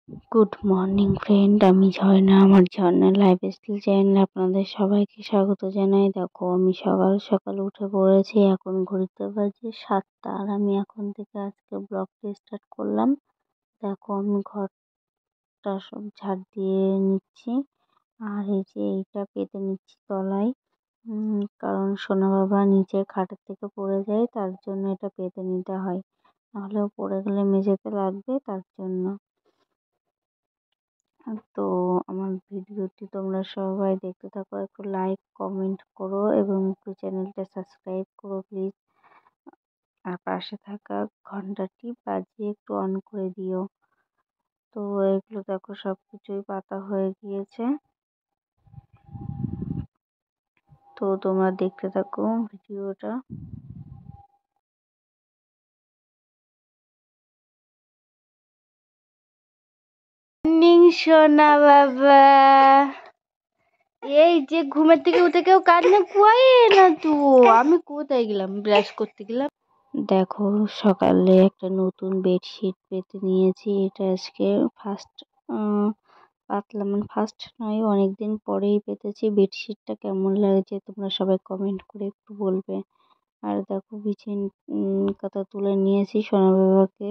Good morning friend, আমি ঝর্ণা। আমার ঝর্ণা lifestyle চ্যানেলে আপনাদের সবাইকে স্বাগত জানাই। দেখো, আমি সকাল সকাল উঠে পড়েছি। এখন ঘড়িতে বাজে 7টা, আর আমি এখন থেকে আজকে ব্লগটা স্টার্ট করলাম। দেখো, আমি ঘরটা সব ঝাড় দিয়ে নিচ্ছি, আর এই যে এইটা পেতে নিচ্ছি তলায়। কারণ সোনা বাবা নিচে খাটের থেকে পড়ে যায়, তার জন্য এটা পেতে নিতে হয়, নাহলেও পড়ে গেলে মেঝেতে লাগবে, তার জন্য। তো আমার ভিডিওটি তোমরা সবাই দেখতে থাকো, একটু লাইক কমেন্ট করো এবং একটু চ্যানেলটা সাবস্ক্রাইব করো প্লিজ। আর পাশে থাকা ঘন্টাটি বাজিয়ে একটু অন করে দিও। তো এগুলো দেখো, সব কিছুই পাতা হয়ে গিয়েছে। তো তোমরা দেখতে থাকো ভিডিওটা। মর্নিং সোনা বাবা, এই যে ঘুমের থেকে উঠে কেউ কান্না কুয়াই না তো। আমি কোথায় গেলাম? ব্রাশ করতে গেলাম। দেখো, সকালে একটা নতুন বেডশিট পেতে নিয়েছি। এটা আজকে ফার্স্ট পাতলাম, মানে ফার্স্ট নয়, অনেকদিন পরেই পেতেছি। বেডশিটটা কেমন লাগছে তোমরা সবাই কমেন্ট করে একটু বলবে। আর দেখো, বিছিন কথা তুলে নিয়েছি সোনা বাবাকে।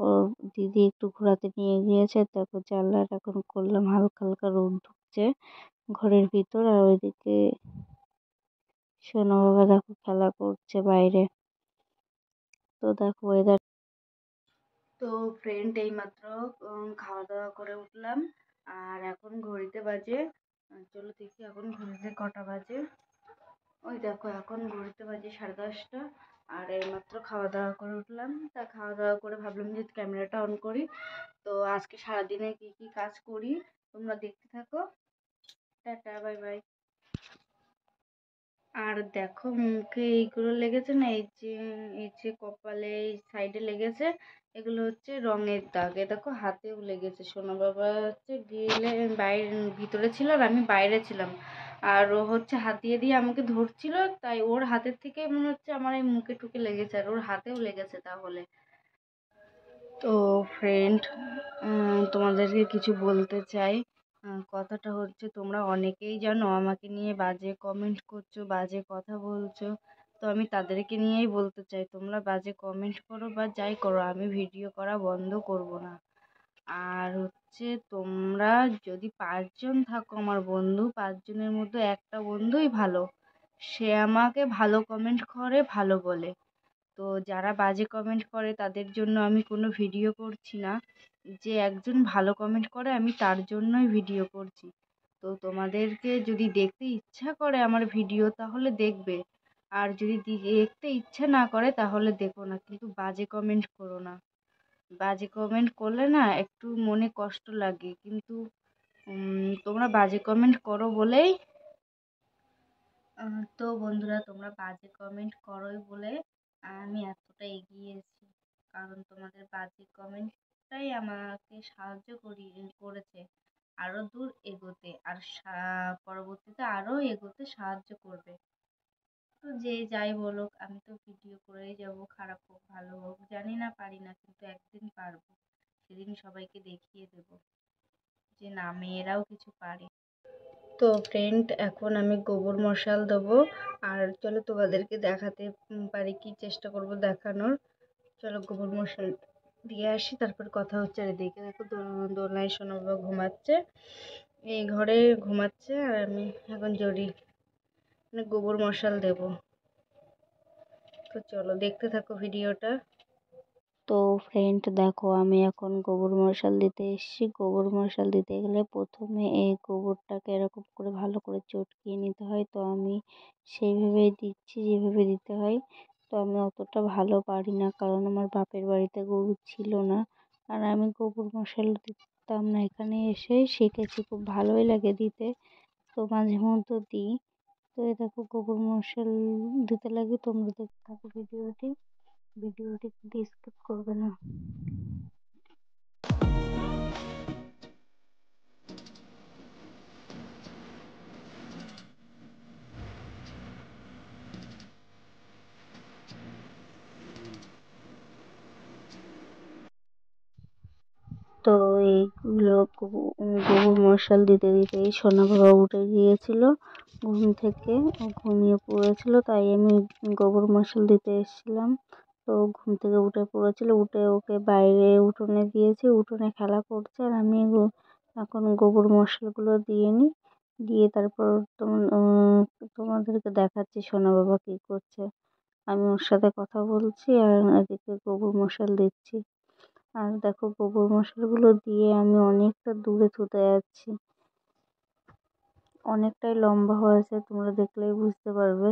ওর দিদি একটু ঘোরাতে নিয়ে গিয়েছে। দেখো, জানলাটা এখন করলাম, হালকা হালকা রোদ ঢুকছে ঘরের ভিতর। আর ওইদিকে সোনা বাবা দেখো খেলা করছে বাইরে। তো দেখো ওয়েদার। তো ফ্রেন্ড, এইমাত্র খাওয়া দাওয়া করে উঠলাম, আর এখন ঘড়িতে বাজে, চলো দেখি এখন ঘড়িতে কটা বাজে। ওই দেখো, এখন ঘড়িতে বাজে 10:30। আর এইমাত্র খাওয়া দাওয়া করে উঠলাম। তা খাওয়া দাওয়া করে ভাবলাম যে ক্যামেরাটা অন করি। তো আজকে সারাদিনে কি কি কাজ করি তোমরা দেখতে থাকো। Tata, bye bye. আর দেখো, মুখে এইগুলো লেগেছে না, এই যে কপালে এই সাইডে লেগেছে, এগুলো হচ্ছে রঙের দাগ। এ দেখো, হাতেও লেগেছে। সোনা বাবা হচ্ছে গেলে বাইরে, ভিতরে ছিল আর আমি বাইরে ছিলাম, আর ও হচ্ছে হাত দিয়ে দিয়ে আমাকে ধরছিল, তাই ওর হাতের থেকে মনে হচ্ছে আমার এই মুখে টুকে লেগেছে, আর ওর হাতেও লেগেছে তাহলে। তো ফ্রেন্ড, তোমাদেরকে কিছু বলতে চাই। কথাটা হচ্ছে, তোমরা অনেকেই জানো আমাকে নিয়ে বাজে কমেন্ট করছো, বাজে কথা বলছো। তো আমি তাদেরকে নিয়েই বলতে চাই, তোমরা বাজে কমেন্ট করো বা যাই করো, আমি ভিডিও করা বন্ধ করব না। আর হচ্ছে, তোমরা যদি 5জন থাকো আমার বন্ধু, 5জনের মধ্যে একটা বন্ধুই ভালো, সে আমাকে ভালো কমেন্ট করে, ভালো বলে। তো যারা বাজে কমেন্ট করে তাদের জন্য আমি কোনো ভিডিও করছি না। যে একজন ভালো কমেন্ট করে আমি তার জন্যই ভিডিও করছি। তো তোমাদেরকে যদি দেখতে ইচ্ছা করে আমার ভিডিও, তাহলে দেখবে। আর যদি দেখতে ইচ্ছা না করে তাহলে দেখো না, কিন্তু বাজে কমেন্ট করো না। বাজে কমেন্ট করলে না একটু মনে কষ্ট লাগে, কিন্তু তোমরা বাজে কমেন্ট করো বলেই, তো বন্ধুরা, তোমরা বাজে কমেন্ট করোই বলে আমি এতটা এগিয়েছি। কারণ তোমাদের বাজে কমেন্টটাই আমাকে সাহায্য করেছে আরো দূর এগোতে, আর পরবর্তীতে আরো এগোতে সাহায্য করবে। তো যে যাই বলুক, আমি তো ভিডিও করেই যাব, খারাপ হোক ভালো হোক জানি না, পারি না, কিন্তু একদিন পারবো। সেদিন সবাইকে দেখিয়ে দেব যে না, মেয়েরাও কিছু পারে। তো ফ্রেন্ড, এখন আমি গোবর মশাল দেবো। আর চলো তোমাদেরকে দেখাতে পারি কি চেষ্টা করব দেখানোর। চলো গোবর মশাল দিয়ে আসি, তারপর কথা হচ্ছে। আর এদিকে দেখো, দোলনায় সোনা বাবা ঘুমাচ্ছে, এই ঘরে ঘুমাচ্ছে, আর আমি এখন জড়ি মানে গোবর মশাল দেব। তো চলো দেখতে থাকো ভিডিওটা। তো ফ্রেন্ড দেখো, আমি এখন গোবর মশাল দিতে এসেছি। গোবর মশাল দিতে গেলে প্রথমে এই গোবরটাকে এরকম করে ভালো করে চটকিয়ে নিতে হয়। তো আমি সেইভাবেই দিচ্ছি যেভাবে দিতে হয়। তো আমি অতটা ভালো পারি না, কারণ আমার বাপের বাড়িতে গরু ছিল না, আর আমি গোবর মশাল দিতাম না। এখানে এসে শিখেছি, খুব ভালোই লাগে দিতে। তো মাঝে মধ্যে দিই। তো এই দেখো, গোবর মশাল দিতে লাগে। তোমরা দেখতে থাকো ভিডিওটি কিন্তু স্কিপ করবে না। তো এইগুলো গোবর মশাল দিতে দিতেই সোনা বাবা উঠে গিয়েছিল ঘুম থেকে। ও ঘুমিয়ে পড়েছিল, তাই আমি গোবর মশাল দিতে এসেছিলাম। তো ঘুম থেকে উঠে পড়েছিল, উঠে ওকে বাইরে উঠোনে দিয়েছি, উঠোনে খেলা করছে। আর আমি এখন গোবর মশালগুলো দিয়ে নিই, দিয়ে তারপর তোমাদেরকে দেখাচ্ছি সোনা বাবা কি করছে। আমি ওর সাথে কথা বলছি আর এদিকে গোবর মশাল দিচ্ছি। আর দেখো গোবর মশালগুলো দিয়ে আমি অনেকটা দূরে থুতে যাচ্ছি, অনেকটাই লম্বা হয়েছে, তোমরা দেখলেই বুঝতে পারবে।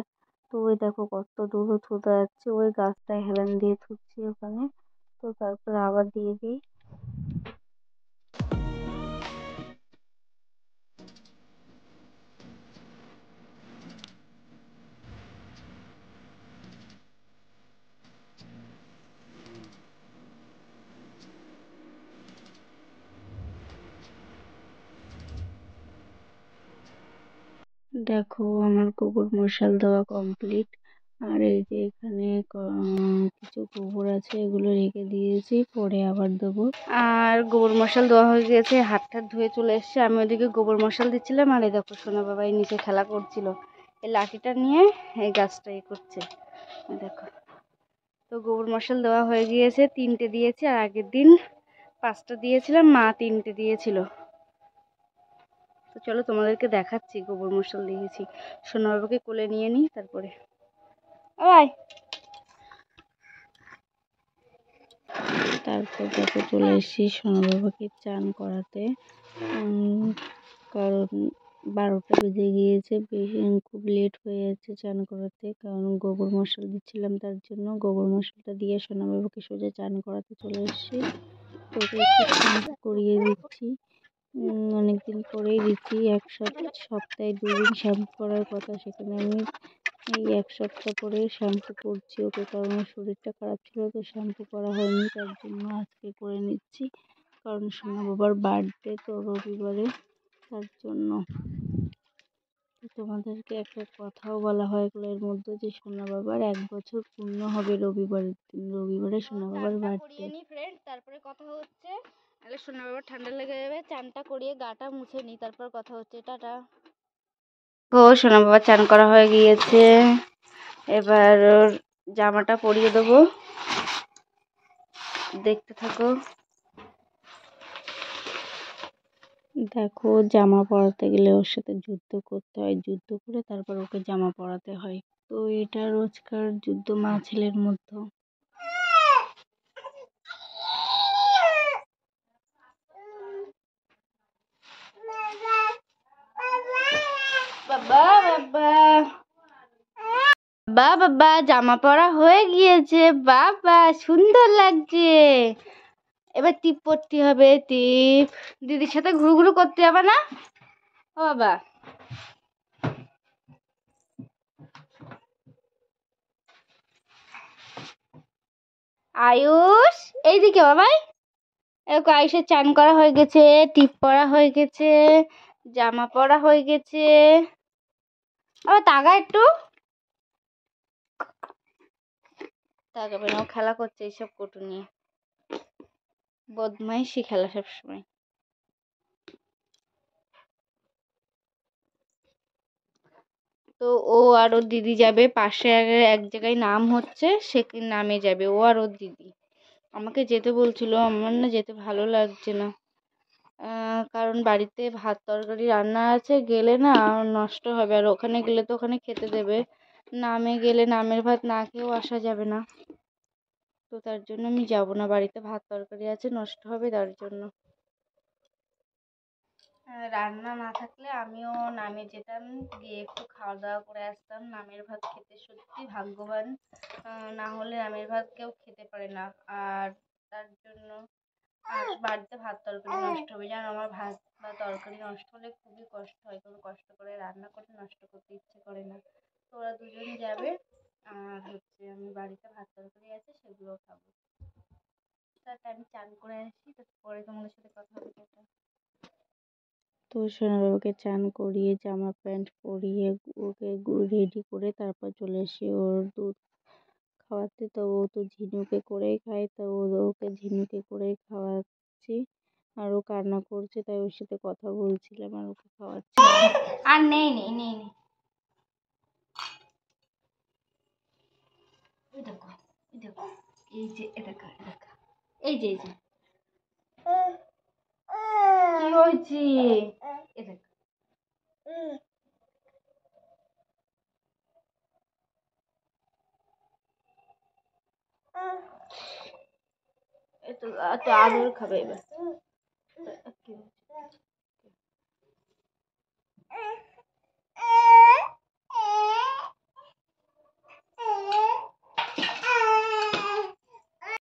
তো ওই দেখো কত দূরে থুতে যাচ্ছি, ওই গাছটায় হেলান দিয়ে থুচ্ছি ওখানে। তো তারপর আবার দিয়ে দিই। দেখো আমার গোবর মশাল দেওয়া কমপ্লিট। আর এই যে এখানে কিছু গোবর আছে, এগুলো রেখে দিয়েছি, পরে আবার দেবো। আর গোবর মশাল দেওয়া হয়ে গিয়েছে, হাত টাত ধুয়ে চলে এসছে। আমি ওদিকে গোবর মশাল দিচ্ছিলাম, আর এই দেখো সোনা বাবাই নিচে খেলা করছিল এই লাঠিটা নিয়ে, এই গাছটা করছে দেখো। তো গোবর মশাল দেওয়া হয়ে গিয়েছে, 3টে দিয়েছি, আর আগের দিন 5টা দিয়েছিলাম, মা 3টে দিয়েছিল। তো চলো তোমাদেরকে দেখাচ্ছি গোবর মশাল দিয়েছি। সোনা বাবাকে কোলে নিয়ে নিই, তারপরে তারপর দেখো চলে এসেছি সোনা বাবাকে চান করাতে। কারণ 12টা বেজে গিয়েছে, খুব লেট হয়ে যাচ্ছে চান করাতে, কারণ গোবর মশাল দিচ্ছিলাম তার জন্য। গোবর মশালটা দিয়ে সোনা বাবাকে সোজা চান করাতে চলে এসেছি। তো ওকে একটু শ্যাম্পু করিয়ে দিচ্ছি, অনেকদিন পরেই দিচ্ছি। সপ্তাহে 2 দিন শ্যাম্পু করার কথা, সেখানে আমি এই 1 সপ্তাহ পরে শ্যাম্পু করছি ওকে, কারণ ওর শরীরটা খারাপ ছিল, তো শ্যাম্পু করা হয়নি, তার জন্য আজকে করে নিচ্ছি। কারণ সোনা বাবার বার্থডে তো রবিবারে, তার জন্য। তোমাদেরকে একটা কথাও বলা হয়ে গেল এর মধ্যে, যে সোনা বাবার 1 বছর পূর্ণ হবে রবিবারের দিন। রবিবারে সোনা বাবার বার্থডে। ফ্রেন্ড, তারপরে কথা হচ্ছে। তাহলে সোনা বাবার ঠান্ডা লেগে যাবে, চানটা করিয়ে গাটা মুছে নিই, তারপর কথা হচ্ছে। টাটা। ও সোনা বাবা চান করা হয়ে গিয়েছে, এবার ওর জামাটা পরিয়ে দেবো, দেখতে থাকো। দেখো জামা পরাতে গেলে ওর সাথে যুদ্ধ করতে হয়, যুদ্ধ করে তারপর ওকে জামা পরাতে হয়। তো এটা রোজকার যুদ্ধ মা ছেলের মধ্যে। বাবা বাবা বাবা জামা পরা হয়ে গিয়েছে, বাবা সুন্দর লাগছে। এবার টিপ পরতে হবে, টিপ। দিদির সাথে ঘুরু ঘুরু করতে হবে না ও বাবা? আয়ুষ এইদিকে বাবাই। আয়ুষের চান করা হয়ে গেছে, টিপ পরা হয়ে গেছে, জামা পরা হয়ে গেছে। আবার তাগা একটু তাকাবে না, ও খেলা করছে এইসব কটু নিয়ে, বদমাইশি খেলা সবসময়। তো ও আর ওর দিদি যাবে পাশে, এক জায়গায় নাম হচ্ছে, সে নামে যাবে ও আর ওর দিদি। আমাকে যেতে বলছিল, আমার না যেতে ভালো লাগছে না, কারণ বাড়িতে ভাত তরকারি রান্না আছে, গেলে না নষ্ট হবে, আর ওখানে গেলে তো ওখানে খেতে দেবে, নামে গেলে নামের ভাত না খেয়েও আসা যাবে না। তো তার জন্য আমি যাব না, বাড়িতে ভাত তরকারি আছে, নষ্ট হবে, তার জন্য। রান্না না থাকলে আমিও নামে যেতাম, গিয়ে একটু খাওয়া দাওয়া করে আসতাম। নামের ভাত খেতে সত্যি ভাগ্যবান, না হলে নামের ভাত কেউ খেতে পারে না। আর তার জন্য আর বাড়িতে ভাত তরকারি নষ্ট হবে, জানো আমার ভাত বা তরকারি নষ্ট হলে খুবই কষ্ট হয়, কোনো কষ্ট করে রান্না করে নষ্ট করতে ইচ্ছে করে না। তো ওরা দুজন যাবে, আর হচ্ছে আমি বাড়িতে ভাত তরকারি আছে সেগুলো খাবো। তারপর আমি চান করে আসি, তারপরে তোমাদের সাথে কথা হবে। তো সোনাবাবাকে চান করিয়ে জামা প্যান্ট পরিয়ে ওকে রেডি করে তারপর চলে এসে ওর দুধ খাওয়াতে। তো ও তো ঝিনুকে করেই খায়, তো ওকে ঝিনুকে করেই খাওয়াচ্ছি। আর ও কান্না করছে, তাই ওর সাথে কথা বলছিলাম আর ওকে খাওয়াচ্ছি। আর নেই নেই নেই নেই, ওই দেখো ওই দেখো, এই যে এ দেখো এ দেখো, এই যে কি হয়েছে, এ দেখো। এত আদর খাবে এবার।